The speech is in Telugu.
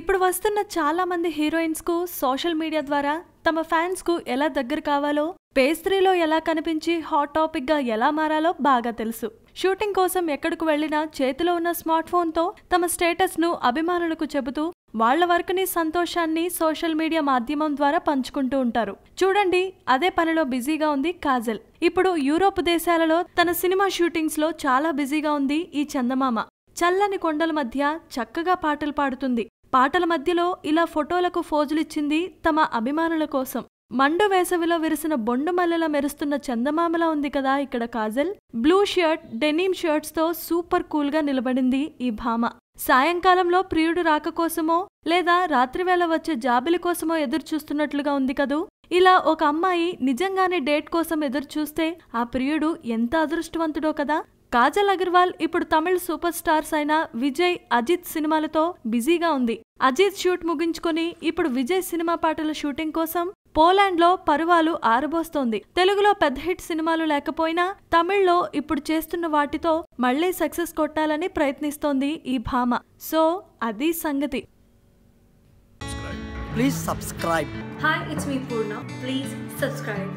ఇప్పుడు వస్తున్న చాలా మంది హీరోయిన్స్ కు సోషల్ మీడియా ద్వారా తమ ఫ్యాన్స్ కు ఎలా దగ్గర కావాలో, పేస్ట్రీలో ఎలా కనిపించి హాట్ టాపిక్ గా ఎలా మారాలో బాగా తెలుసు. షూటింగ్ కోసం ఎక్కడికి వెళ్లినా చేతిలో ఉన్న స్మార్ట్ ఫోన్ తో తమ స్టేటస్ ను అభిమానులకు చెబుతూ వాళ్ల వర్క్ని, సంతోషాన్ని సోషల్ మీడియా మాధ్యమం ద్వారా పంచుకుంటూ ఉంటారు. చూడండి, అదే పనిలో బిజీగా ఉంది కాజల్. ఇప్పుడు యూరోప్ దేశాలలో తన సినిమా షూటింగ్స్ లో చాలా బిజీగా ఉంది ఈ చందమామ. చల్లని కొండల మధ్య చక్కగా పాటలు పాడుతుంది. పాటల మధ్యలో ఇలా ఫోటోలకు ఫోజులిచ్చింది తమ అభిమానుల కోసం. మండు వేసవిలో విరిసిన బొండు మల్లెలా మెరుస్తున్న చందమామలా ఉంది కదా ఇక్కడ Kajal. Blue shirt, denim shirts తో సూపర్ కూల్ గా నిలబడింది ఈ భామ. సాయంకాలంలో ప్రియుడు రాక కోసమో లేదా రాత్రివేళ వచ్చే జాబిలి కోసమో ఎదురుచూస్తున్నట్లుగా ఉంది కదూ. ఇలా ఒక అమ్మాయి నిజంగానే డేట్ కోసం ఎదురుచూస్తే ఆ ప్రియుడు ఎంత అదృష్టవంతుడో కదా. కాజల్ అగర్వాల్ ఇప్పుడు తమిళ సూపర్ స్టార్స్ అయిన విజయ్, అజిత్ సినిమాలతో బిజీగా ఉంది. అజిత్ షూట్ ముగించుకొని ఇప్పుడు విజయ్ సినిమా పాటల షూటింగ్ కోసం పోలాండ్ లో పరువాలు ఆరబోస్తోంది. తెలుగులో పెద్ద హిట్ సినిమాలు లేకపోయినా తమిళ్లో ఇప్పుడు చేస్తున్న వాటితో మళ్లీ సక్సెస్ కొట్టాలని ప్రయత్నిస్తోంది ఈ భామ. సో అది సంగతి. Please subscribe. Hi, it's me Purna. Please subscribe.